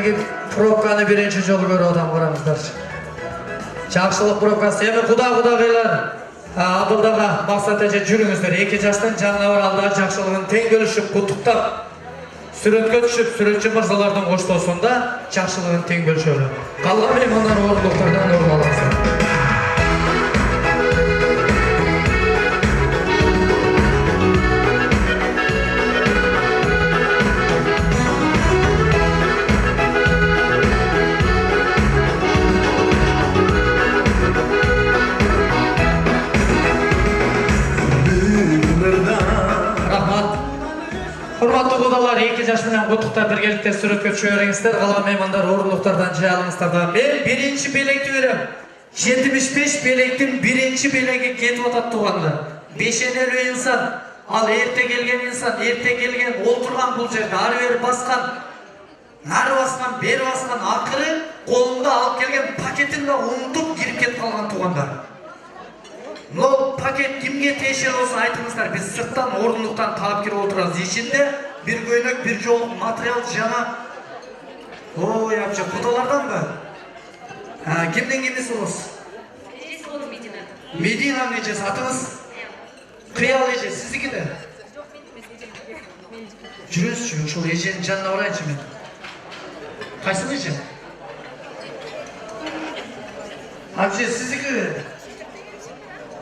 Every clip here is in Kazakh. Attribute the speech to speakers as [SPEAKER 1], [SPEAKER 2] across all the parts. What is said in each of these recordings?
[SPEAKER 1] Биринки пробканы биринчи жолу көрүп атам, караңыздар. Жакшылык пробкасы. Эми кудагыйлар Абдулдага максат эже жүрүңүздөр. Эки жаштын жаңы алда жакшылыгын тең бөлүшүп, куттуктап, сүрөткө түшүп, сүрөтчү мырзалардын коштоосунда жакшылыгын тең бөлүшөлү. Калган меймандар орындуктардан орун алыңыздар. Урматтуу кудалар, эки жаш менен куттуктап биргеликте сүрөткө түшө бериңиздер. Калган меймандар орындуктардан жай алыңыздар. Мен биринчи белекти берем. 75 белектин биринчи белеги кетип атат туугандар. Бешенелүү инсан, ал эрте келген инсан, эрте келген олтурган бул жерде ары бери баскан, нары баскан, бери баскан, акыры колунда алып келген пакетин да унутуп кирип кетип калган туугандар. Мынау пакет кимге тиешелүү болсо айтыңыздар. Биз сырттан орындуктан таап кирип отурабыз. Ичинде бир көйнөк, бир жолук материал жана ой, апча кудаларданбы? Кимден кимиси болосуз?
[SPEAKER 2] Эжеси болду Медина.
[SPEAKER 1] Мединанын эжеси, атыңыз? Кыял эже, сиздики да? Жүрөсүзчү, ошол эженин жанына барайынчы мен. Кайсы эже? Апча, сиздики?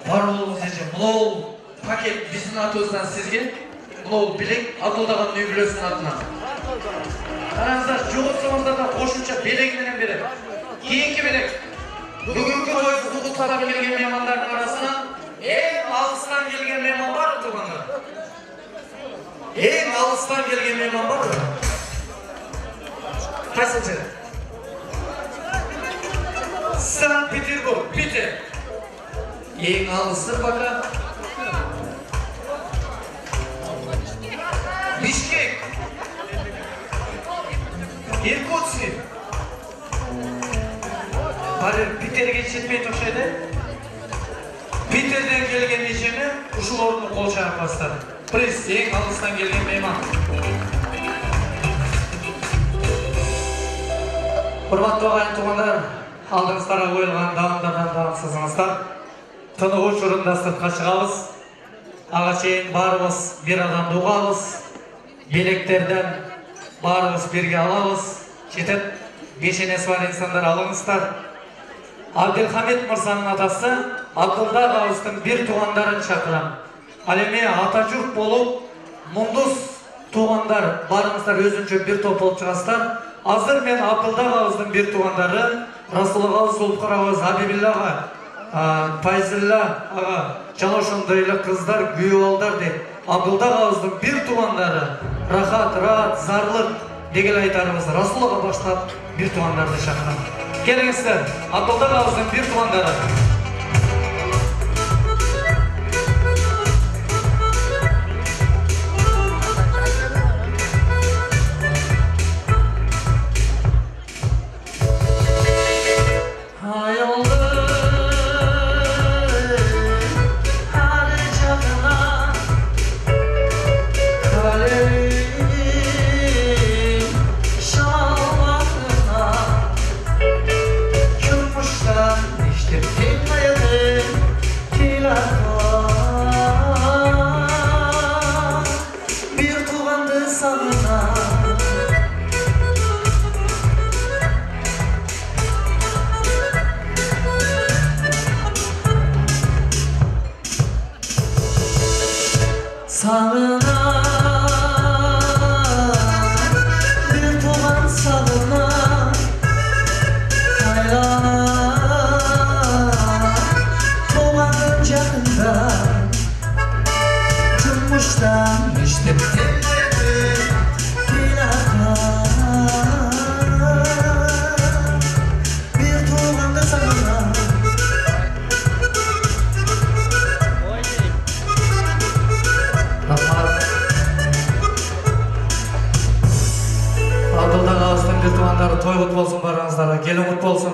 [SPEAKER 1] Бар болуңуз эже. Мынау пакет биздин атыбыздан сизге. Мынау белек Абдулдаган үй бүлөсүнүн атынан. Караңыздар, жоготсоңуздар да кошумча белеги менен берет. Кийинки белек. Бүгүнкү тойду куттуктап келген меймандардын арасынан эң алыстан келген мейман бар туугандар. Эң алыстан келген мейман бар. Кайсы жер? Санкт-Петербург, Питер. Ең алысы пока. Бишкек. Иркутск. Бары Питерге жетпей окшойду. Питерден келген эжеме ушул орунду кол чагып баштады. Приз эң алыстан келген мейман. Урматтуу агайын туугандар, алдыңыздарга коюлган даамдардан даамсызсыңыздар. Тыныгуу учурунда сыртка чыгабыз. Ага чейин баарыбыз бир адамды угабыз. Белектерден баарыбыз бирге алабыз. Жетет. Бешенеси бар инсандар алыңыздар. Абдылхамид мырзанын атасы Абдулда агабыздын бир туугандарын чакырам. Ал эми ата журт болуп, мундус туугандар барыңыздар өзүнчө бир топ болуп чыгасыздар. Азыр мен Абдулда агабыздын бир туугандары Расул ага, Зулфкар ага, Забибилла ага, Пайзилла ага, жана ошондой эле кыздар, күйөө балдар дейт. Абдулда агабыздын бир туугандары Рахат, Раат, Зарлык деген айтарыбыз Расул ага баштап бир туугандарды чакырам. Келиңиздер, Абдулда агабыздын бир туугандары.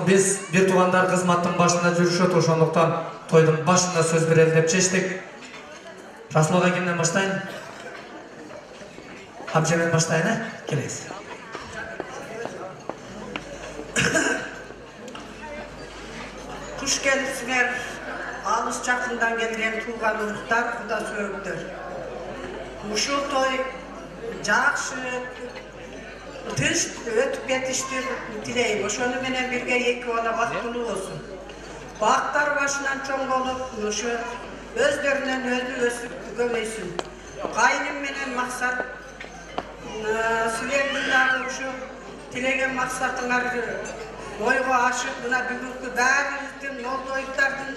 [SPEAKER 1] Biz bir tuğandar kızmattın başında жүрүшөт, ошондуктан тойдун башында сөз берели деп чечтик. Расул ага кимден баштайын? Абжемен баштайын, келеңиз.
[SPEAKER 3] Kuş gelipsiler, alış çakından gelgen tuğan uruklar, kuda söğüktür. Uşul toy, jakşı, tınç ötüp yetiştir dileyim. Oşonu menen birge eki ona baktulu olsun. Baktar başından çoğun olup, şu özlerinden özü ösüp gömeysin. Kayным menen maksat, silerдің дағы şu tilegen maksatыңar oyga aşık buna бүгүнкү баарыбыздын молдоюттардын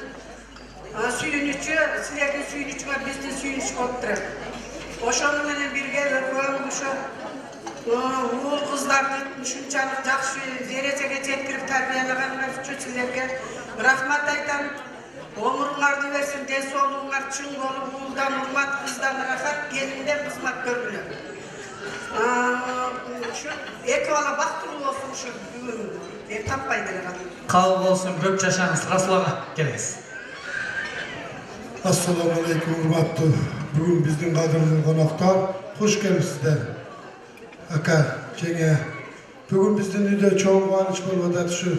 [SPEAKER 3] сүйүнүчү силердин сүйүнүчүңөр биздин сүйүнүч болуп турат. Ошону менен бирге өкмөң ушу уул кыздарды ушунчалык жакшы дережеге жеткирип тарбиялаганыңар үчүн силерге рахмат айтам. Omurungарды берсин, ден соолугуңар чың болуп, уулдан урмат, кыздан рахат, келинден кызмат көргүлө. Şu эки бала бактылуу болсун ушу бүгүн таппай деле.
[SPEAKER 1] Кабыл болсун, көп жашаңыз. Расул ага, келиңиз.
[SPEAKER 4] Assalamu alaikum hurmatlı. Bugün bizden kadrımız konuklar. Hoş gelmişsizler. Aka, jenge. Bugün bizden uyda çoğun kuvaniç bolmadı şu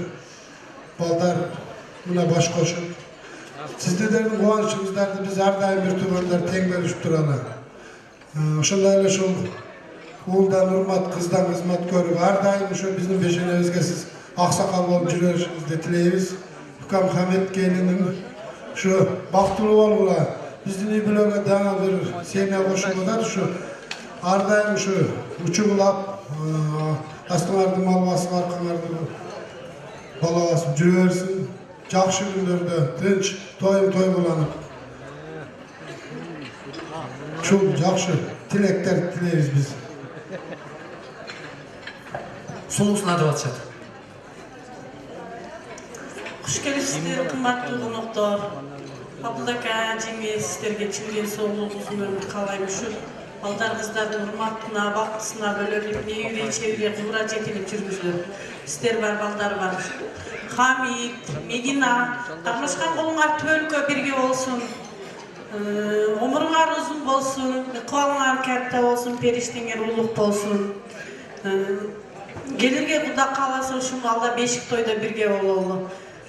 [SPEAKER 4] baldar buna baş koşup. Sizlerden kuvaniçınızlarda biz her daim bir tubanlar teң bölüşüp turana. Oşandayla şu uuldan urmat, kızdan hizmet görüp her daim şu bizim beşenebizge siz aksakal bolup жүрөшүңүздү tileybiz. Hukam Hamid gelinin şu baktılı olgular. Bizden iyi bilöge dana bir sene koşulmadan şu ardayım şu uçuğulap astılardı malbası var kanardı balabası жүрөrsün. Жақшы күндерде тынч тойым той буланып. Şu жақшы tilekler tileybiz biz.
[SPEAKER 1] Сулусуна деп атышат.
[SPEAKER 5] Kuş gelipsizler, kımmatlı konuklar. Abdülaka jenge sizlerge çingen soğuluğu uzun ömür kalayım şu. Baldar kızların hurmatına, baktısına bölünüp, ne yüreği çeviriye kıvıra jetilip жүргүзүлөр. Sizler var, baldar var. Hamid, Medina, Karmaşkan kolunlar tölkö birge olsun. Omurunlar uzun bolsun, kıvalınlar katta olsun, periştenger uluk bolsun. Gelirge Kuda kalasa uşun alda beşik toyda birge ololu.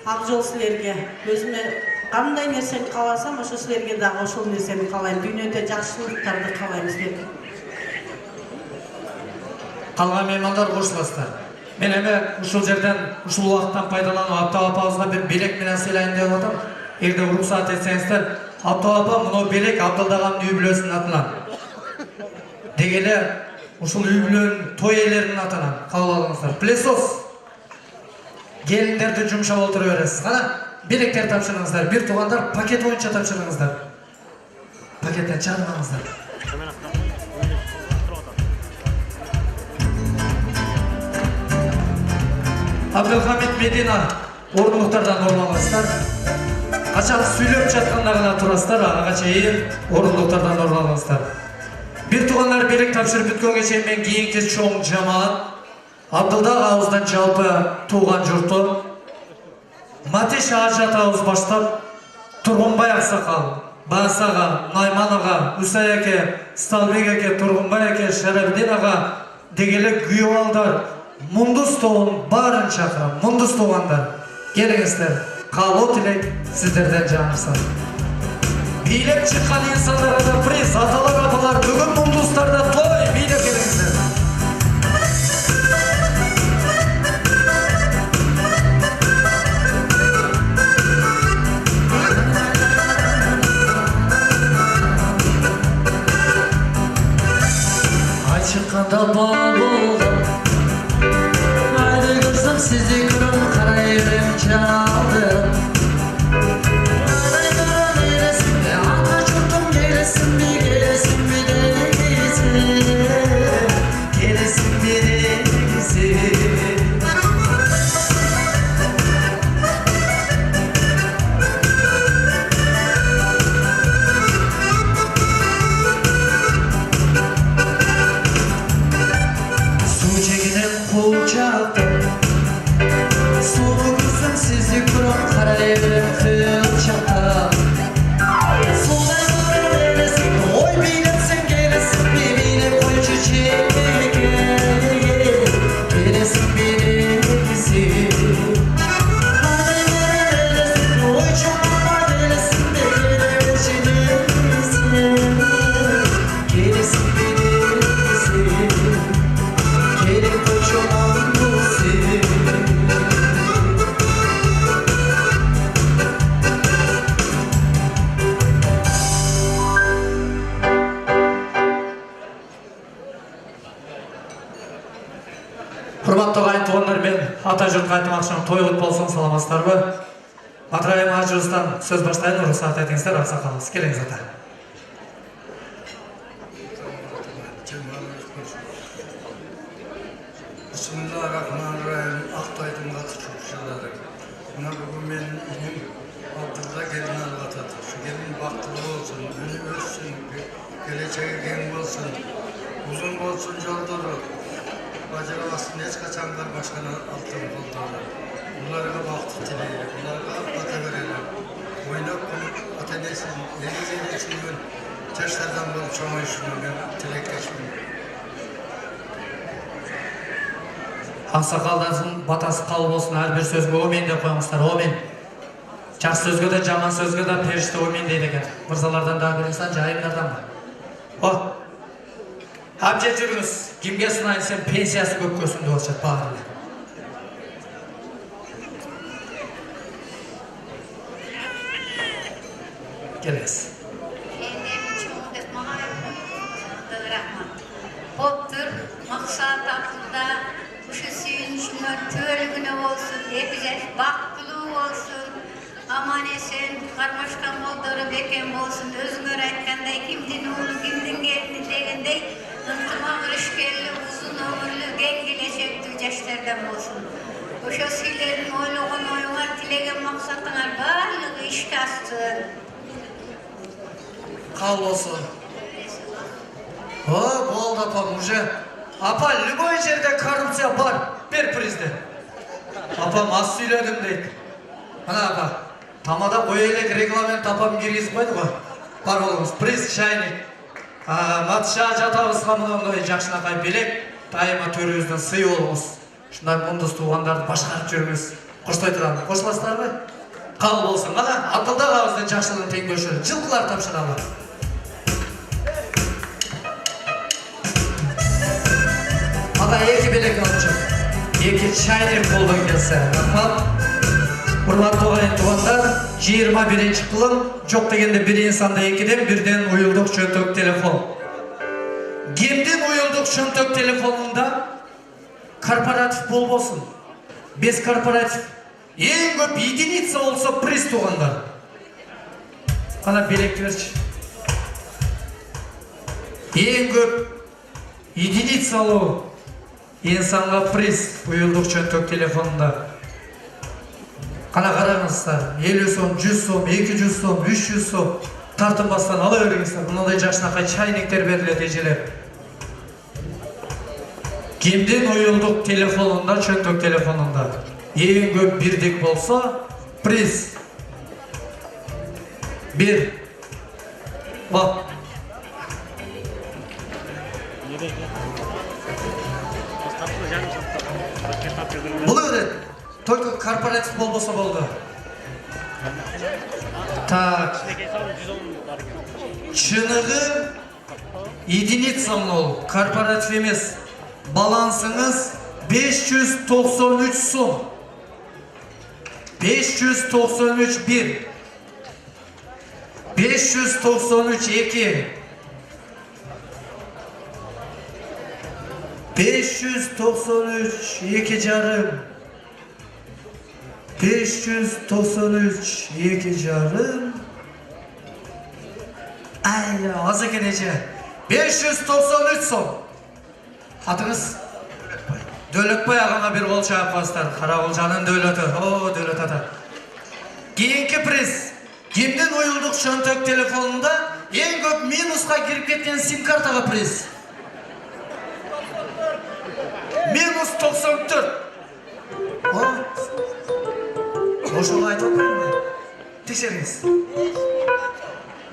[SPEAKER 5] Akjol sizlerge, özüme qандай нерсени кааласам, ошо силерге дагы ошол нерсени каалайм. Дүйнөдө жакшылыктарды каалайм силерге.
[SPEAKER 1] Калган меймандар кошуласыздар. Мен эми ушул жерден, ушул убакыттан пайдаланып Аптап апабызга бир белек менен сыйлайын деп атам. Эгерде уруксаат этсеңиздер, Аптап апа муну белек Абдылдаган үй бүлөсүнүн атынан. Деги эле ушул үй бүлөнүн той ээлеринин атынан кабыл алыңыздар. Плесос. Келиндерди жумшап отура бересиз. Кана белектер тапшырыңыздар. Бир туугандар пакет боюнча тапшырыңыздар. Пакеттен чыгармаңыздар. Абдылхамид Медина орындықтардан орналасыздар. Качан сүйлөп жатканда гана турасыздар, ага чейин орындықтардан орналасыздар. Бир туугандар белек тапшырып бүткөнгө чейин мен кийинки чоң жамаат Абдылдаг абыздан жалпы тууган журту Матиш Ажат абыз баштап Тургунбай аксакал, Баас ага, Найман ага, Усай эке, Сталбек эке, Тургунбай эке, Шарабидин ага деги эле күйөөалдар Мундус тоғын барын шақырам, Мундус тоғандар. Келіңіздер, қалу тілек сіздерден жаңырсан. Билеп шыққан инсандарға да приз, аталар апалар, бүгін Мундустарда той, билеп келіңіздер. Ай шыққанда бол sizi kırım karayırım çaldım. Araydan eylesin ve ata çurtum gelesin mi gelesin mi denizim. Gelesin mi denizim. Su çekinen kul çaldım. Sizi kurum ата жұрт қайтымақшының той құт болсын, саламатсыздар ба? Атырайым Ажырыстан сөз баштайын, рұқсат етіңіздер, ақсақалымыз. Келіңіз ата.
[SPEAKER 6] Bismillahirrahmanirrahim. Ақтайдың қатысушылары. Мына бүгін менің інім Абдулла келін алып атады. Şu gelin бақытты болсын, үні өссін, келешегі кең болсын, ұзын болсын жолдары. Бажырамасын ешқашандар башқаны алтын қолдары. Оларға бақытты тілейлі, оларға ата берелі. Ойнап күні ата-енесін, егіз-егесін жаштардан болып чоңайшыны мен тілектешмін.
[SPEAKER 1] Ақсақалдардың батасы қал болсын, әрбір сөзге омен де қойыңыздар, омен. Жақсы сөзге де, жаман сөзге де періште омен дейді екен. Мырзалардан да бір инсан, жайымдардан ба? Әбжет жүріңіз, кімге сынайын сен пенсиясы көп көсінді олшат бағырылы. Келіңіз.
[SPEAKER 7] Koptur, maksat aklında, kuşu suyunçunun tölgünü olsun, hepsi baktılığı olsun. Aman esen, karmaşkan oldarı beken olsun, özgür etkende kimdin oğlu, kimdin gelini degende, ıntıma kırışkelli, uzun ömürlü, gengileşek tüceşlerden olsun. Kuşu suylerin oyluğun oyuna tilegen maksatına bağırlığı işkastın.
[SPEAKER 1] Қал болсын. Болды апам, уже. Апа, любой жерде коррупция бар, бер призді. Апам, аз сөйледім дейді. Ана апа, тамада қойелек регламент апам киргизіп қойды ғой. Бар болыңыз, приз, шайник. Матша жатабызға мұндай жақшынақай белек, дайыма төріңізден сый болыңыз. Шындай мұндыз туғандарды башқарып жүріңіз. Қоштай тұрады, қошластар ғой? Қал болсын, ана, атылда қауыздың жақшылығын тең көшірі, жылқылар тапшыралар. Ата екі белек алып жүр. Екі чайник қолдан келсе. Құрматты оғайын туғандар, 21-ші қылым, жоқ дегенде бір инсанда екіден бірден ұйылдық шөнтөк телефон. Кемден ұйылдық шөнтөк телефонында корпоратив бол болсын. Без корпоратив. Ең көп единица болса приз туғандар. Ана белек берші. Ең көп единица алу. Инсанға приз ұйылдық шөнтөк телефонында. Қана қараңыздар, 50 сом, 100 сом, 200 сом, 300 сом тартынбастан ала өріңіздер. Мұндай жақшынақай чайниктер беріледі ежелер. Кемден ұйылдық телефонында, шөнтөк телефонында. Ең көп бірдік болса, приз. Bir. Bak. Бұл өйден, только корпоратив болса болды. Так. Шынығы единицам ол, корпоратив емес. Балансыңыз 593 сом. 593 1. 593 2. 593 2 жарым. 593 2 жарым. Ай, аз екен ece. 593 сом. Атыңыз? Дөлөкбай ағама бір қол шағып қостар. Қара қолжанын дөлөті. О, дөлөт ата. Кейінгі приз. Кемден ойылдық шөнтөк телефонында ең көп минусқа кіріп кеткен сим-картаға приз. Минус 94. Ошоны айтып отпаймын ба? Тексеріңіз.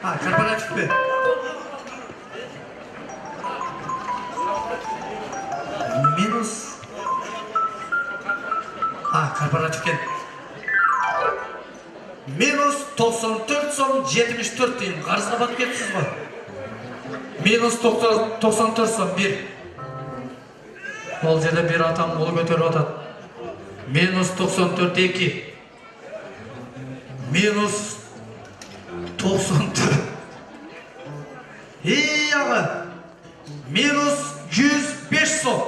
[SPEAKER 1] Корпоратив пе? Минус. Корпоратив кен. Минус 94 сом 74 дейін. Қарызға батып кетсіз ба? Минус 94 сом 1. Ол жерде бір атам ұлы көтеріп атады. Минус 94 2. Минус 94. Ей аға. Минус 105 сом.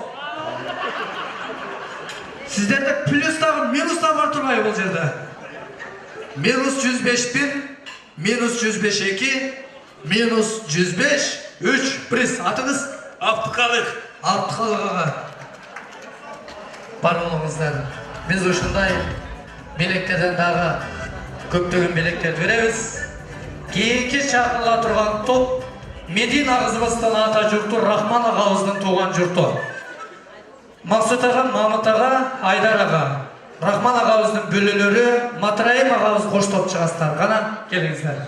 [SPEAKER 1] Сіздерде плюс тағы минус та бар тұрмай бұл жерде. Минус 105 пен, минус 105-2, минус 105, 3 приз. Атыңыз?
[SPEAKER 8] Абдықалық.
[SPEAKER 1] Абдықалық аға. Бар болыңыздар. Біз ушундай белектерден дағы көптөгөн белектерди беребиз. Кийинки чакырыла турган топ Медина кызыбыздын ата журту, Рахман агабыздын тууган журту. Максут ага, Мамыт ага, Айдар ага. Рахман агабыздын бөлөлөрү, Матраим агабыз кош топ чыгастар. Гана келиңиздер.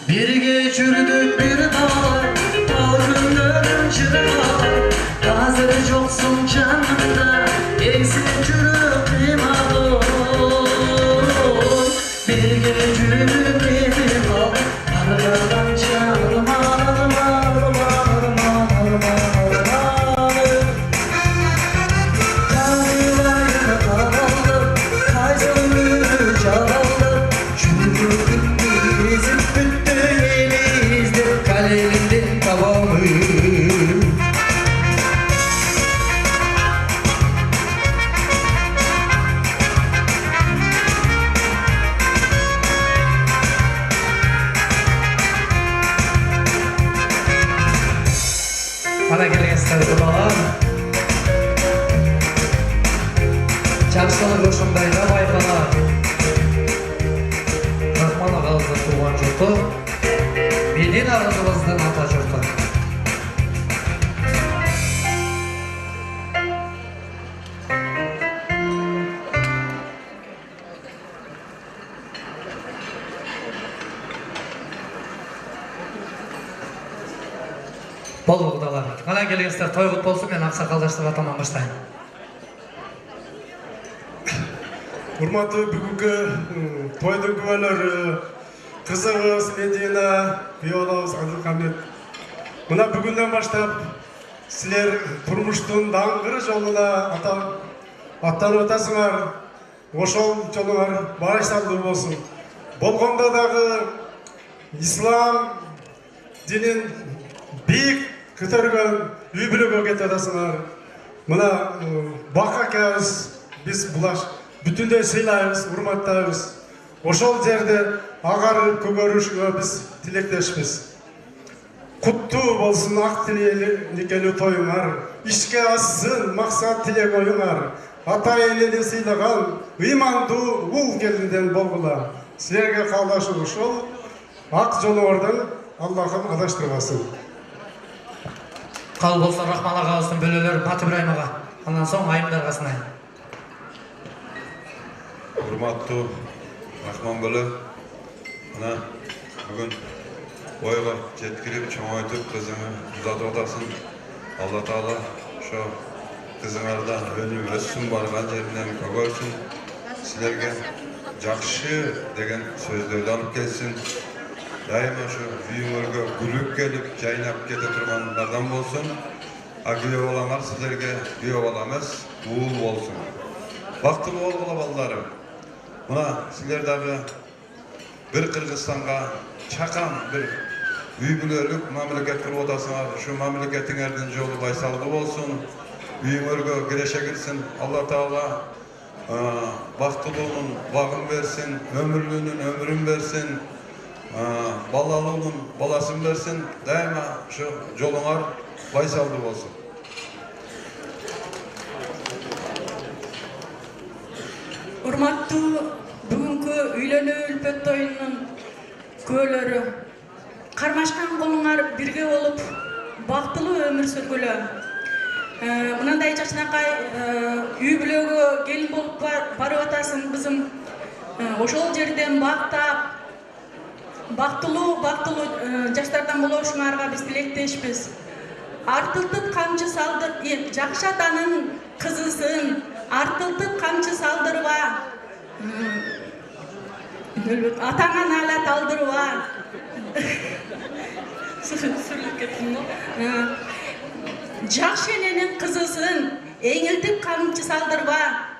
[SPEAKER 9] Birge çürüdük bir dağlar, dalgınların çırağlar. Hazır yoksun canımda, eksik çürük kıymalı. Birge çürüdük bir dağlar, arkadan çalma, Kayılayı kavallı, kaysınlı çalallı, çürüdük bizim bütün elimizde kaleminde tamamı.
[SPEAKER 1] Mana kelingizler bulalar. Жақсылық ушундайда байкалар. Рахман агабыздын тууган журту, Медина кызыбыздын ата журту. Болду кудалар. Кана келиңиздер, той кут болсун, мен аксакалдаштырып атаман баштайм.
[SPEAKER 10] Урматтуу бүгүнкү тойдун күбөлөрү, кызыбыз Медина, күйөөбүз Абдылкамит. Мына бүгүндөн баштап силер турмуштун даңгыр жолуна аттанып атасыңар. Ошол жолуңар барайсалдуу болсун. Болгондо дагы ислам динин бийик көтөргөн үй бүлөгө кетип атасыңар. Мына Бак акабыз биз булаш бүтүндөй сыйлайбыз, урматтайбыз. Ошол жерде агарып көгөрүшүгө биз тилектешпиз. Куттуу болсун ак никелүү тоюңар, ишке ассын максат тилек оюңар. Ата энени сыйлаган ыймандуу ул келинден болгула. Силерге каалашым ушул, ак жолуңардан Аллахым адаштырбасын.
[SPEAKER 1] Кабыл болсо Рахман агабыздын бөлөлөрү Мат Ибраим ага. Андан соң айымдарга сынайм.
[SPEAKER 11] Урматтуу Рахман бөлө, мына бүгүн ойго жеткирип, чоңойтуп кызыңы узатып атасың. Алла Таала ошо кызыңардан өнүп өссүн, барган жеринен көгөрсүн. Силерге жакшы деген сөздөрдү алып келсин. Дайыма ошо үйүңөргө күлүп келип, жайнап кете тургандардан болсун. Күйөө балаңар силерге күйөө бала эмес, уул болсун. Бактылуу болгула балдарым. Мына силер дагы бир Кыргызстанга чакан бир үй бүлөлүк мамлекет куруп атасыңар. Ушу мамлекетиңердин жолу байсалдуу болсун. Үйүңөргө киреше кирсин. Алла Таала бактылуунун багын берсин, өмүрлүүнүн өмүрүн берсин, балалуунун баласын берсин. Дайыма ушу жолуңар байсалдуу болсун.
[SPEAKER 5] Урматтуу бүгүнкү үйлөнүү үлпөт тоюнун көөлөрү, кармашкан колуңар бирге болуп бактылуу өмүр сүргүлө. Мынандай жакшынакай үй бүлөгө келин болуп барып атасың кызым. Ошол жерден бактап, бактылуу жаштардан болушуңарга биз тилектешпиз. Артылтып камчы салдыр, жакшы атанын кызысын артылтып камчы салдырба. Атаңа наалат алдырба. Sürülüp kettim. Жақшы ененің қызысын еңілтіп қамчы салдырба,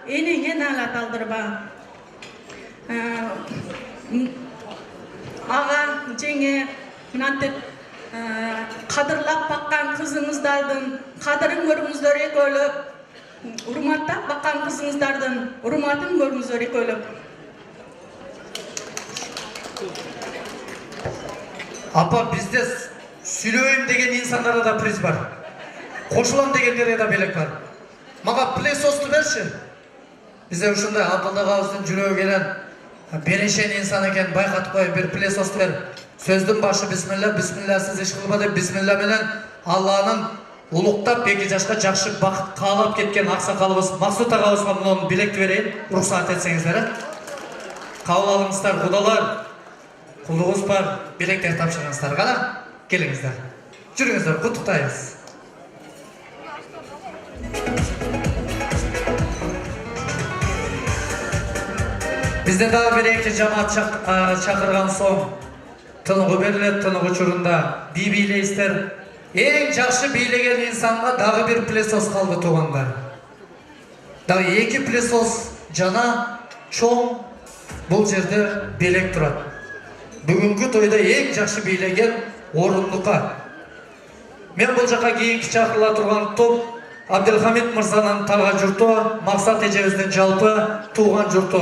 [SPEAKER 5] енеңе налат алдырба. Аға, жеңе, мынантып қадырлап баққан қызыңыздардың қадырын көріңіздер екөліп, урматтап баққан қызыңыздардың урматын көріңіздер екөліп.
[SPEAKER 1] Апа, бізде сүйлөйім деген инсандарда да приз бар. Қошылам дегендерге да белек бар. Маға плесосты берші. Бізде ушундай Абдулла Кабыздын жүрегі келен берешен инсан екен байқатып қойып бір плесосты бер. Сөздің башы бисмилля, бисмилласыз иш кылба деп бисмилля менен Алланын улуктап 2 жашка жакшы бакыт каалап кеткен аксакалыбыз Максут агабызга мунун билекти берейин, уруксат этсеңиздер. Кабыл алыңыздар, кудалар. Кулугуз бар, билектер тапшырыңыздар. Кана, келиңиздер. Жүрүңүздөр, куттуктайбыз. Bizde daha bir iki cemaat çakırgan son tınığı verilip tınığı uçurunda biyle ister. En жақшы biylegen insanға дағы bir plesos kaldı tuğanlar. Дағы 2 plesos jana çoğ бұл жерде белек тұрады. Бүгінгі тойда ең жақшы biylegen орындыққа. Мен бұл жаққа кейінгі чақырыла тұрған топ Абдылхамид Мырзаның тарға жұрты, Мақсат Ежебіздің жалпы туған жұрты.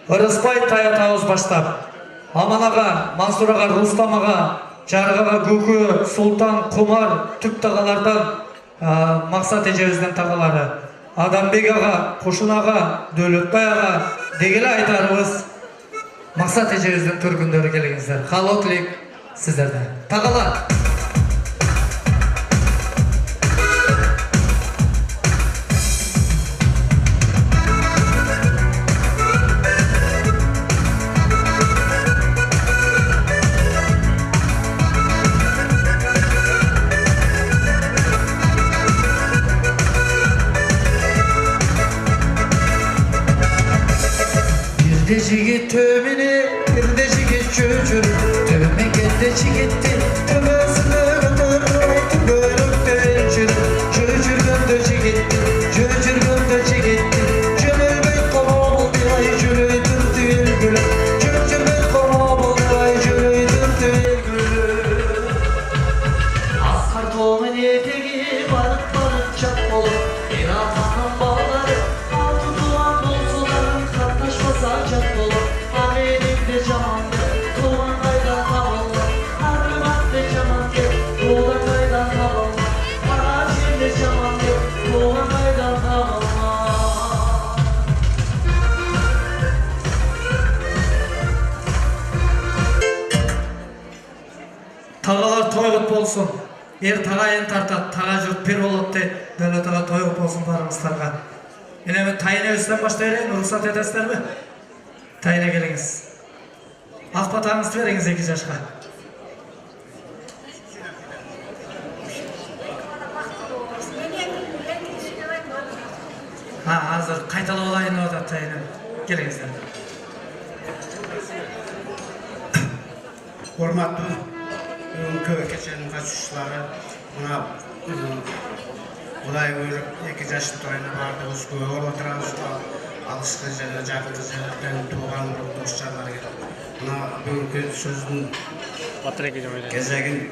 [SPEAKER 1] Ырыспай Таятауыз баштап, Аман аға, Мансур аға, Рустам аға, Жарық аға, Гүкі, Султан, Құмар, түп тағалардан Мақсат Ежебіздің тағалары. Адамбек аға, Құшын аға, Дөлөтбай аға, дегелі айтарымыз Мақсат Ежебіздің түргіндері келіңіздер. Қалотлик сіздерді. Тағалар! Jigit tömini, bir de jigit çöçür. Töme gette jigitti, tömesine götürüp bölükte elçir. Çöçür gömde jigitti, çöçür gömde jigitti. Çömelbek koma buldu ay çölüydür tüyel gülü. Çöçürbek koma buldu ay çölüydür tüyel gülü. Askar toğun etegi barık barık çap olur. Bir atanın bağları, altı duan dolsuların katlaşmasa çap olur. Elimde camandı, tuğan kaydan tavallı. Arımat ve camandı, tuğan kaydan tavallı. Elimde camandı, tuğan kaydan tavallı. Tağalar toygut bolsun. Er tağayın tartat, tağa jurt bir bolup de, böyle tağa toygut bolsun barımızlarga. Yine tayine üstten başlayalım, ruhsat edesler mi? Tayine geliniz. Akbatağınızı veriniz 2 yaşka. Ha, hazır. Kaytalı olayın orada tayine. Gelinizler.
[SPEAKER 8] Hormatlı köy keçenin kaçışları buna olay görüp 2 yaşlı toyuna bardığımız köy oturağız alışkı jana jakın jana tuğan dostlarlar gelip buna bugünkü sözün gezegin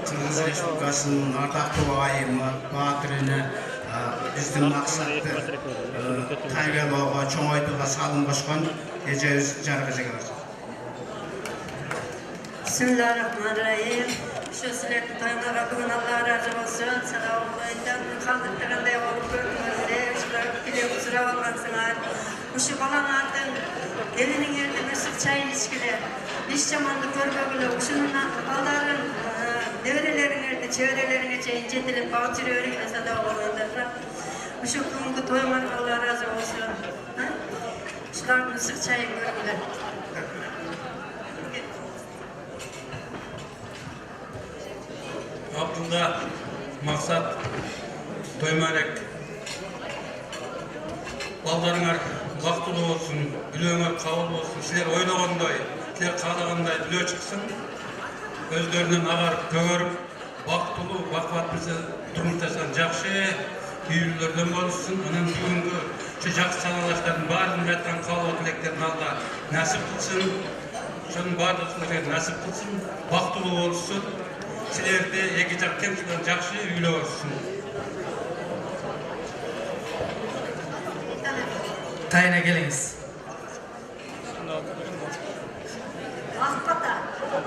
[SPEAKER 8] Kırgız Respublikasının ardaqlı ayımı Batırini bizden maksatlı taygalağa, çoğaytığa salın başkan Eceviz Jargı Jegeler.
[SPEAKER 12] Bismillahirrahmanirrahim. Şu sürekli toymağa bugün Allah razı olsun. Sana olayından kaldırttığında olup gördüğünüzde şuraya bile kusura olmasınlar. Şu balanardın elinin yerine mesut çayın içkiler. İş zamanlı görmekle şunun Allah'ın devrelerin yerine çevrelerin çayın cetilip bağçırı öğrenine sada olaylarına. Şu bugünkü toymağa Allah razı olsun. Şular mesut çayın görmekle.
[SPEAKER 13] Abdullah, Maksat, Toymarek, ballarыңар vaqtılı olsun, ülöңөр kabul olsun, sizler oynagандай, sizler kalagандай ülö çıksın. özlerinden ağarıp kөгөрüp bактылуу бакубат менен турмуш жасаган жакшы үйлөрдөн болушsun. Анан бүгүнкү ушу жакшы чаралаштардын баарын айткан каалоо тилектерин Алла насип кылсын. Ошонун баардыгы насип кылсын. Бактылуу болушsun. Силерде эки жак тең жакшы үйлөр болушsun.
[SPEAKER 1] Tayına geliniz.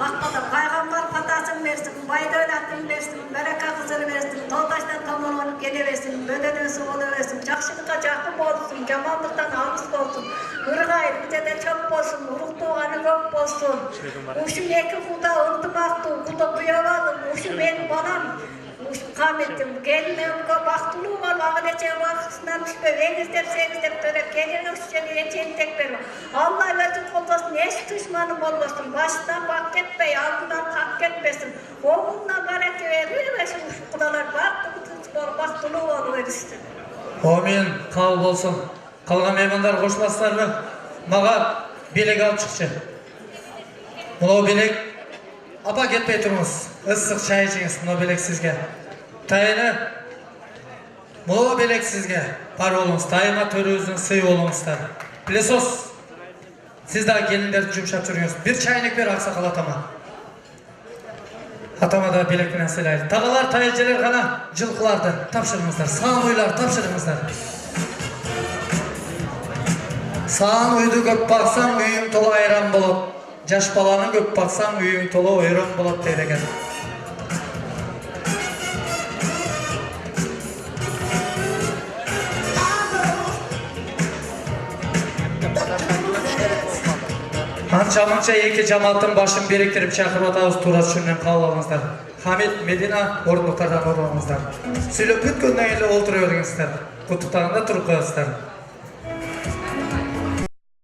[SPEAKER 14] Akpata, Peygamber patasını versin, baydoylatını versin, bereka kızını versin, toldaştan tamam olup gene versin, bödenösü versin, jakşılıkka jakın olsun, jamanlıktan almış olsun, ırgayır, bize de çok olsun, uruk doğanı çok olsun. Uşun eki kuda ıntımaktı, kuda buyavalım, uşun benim balam, uşun kamettim, gelinimge baktılı var, ağaneçe vakısından düşme, venizlep, böyle gelin uşun geçeni tek verim. Allah versin koltasın, eş düşmanım olmasın, başından bak etmeyi, altından tak etmesin. Oğlundan barek verirmesin, uşun kudalar baktılı oluverirsin.
[SPEAKER 1] Amin, kabul olsun. Kalgan meymanlar koşmasınlar mı? Mağa belek alıp çıkçı. Mına belek, apa gitmey turunuz. Issık çay içiniz, mına belek sizge. Tayını, mına belek sizge. Par olunuz, tayıma törüğünüzün sığı olunuzlar. Bilesos, siz daha gelinlerdi cümşap çürüyorsunuz. Bir çaynik ver aksakal atama. Atama da belek bilen silaydı. Tağalar, tayıcılar kana cılkılardı. Tapşırınızlar, sağın uylar tapşırınızlar. Sağın uydu köp baksan uyum tolu ayran bolup. Jaş balanı köp baksan uyum tolu ayran bolup deyirken. Ança eki cemaatın başını biriktirip çakırıp atağız tuğrası şundan kavlamızlar. Hamid, Medina orunluklardan orunumuzlar. Söylep bütkönden eli olduruyorlar. Kutuktağında turup koyasızlar.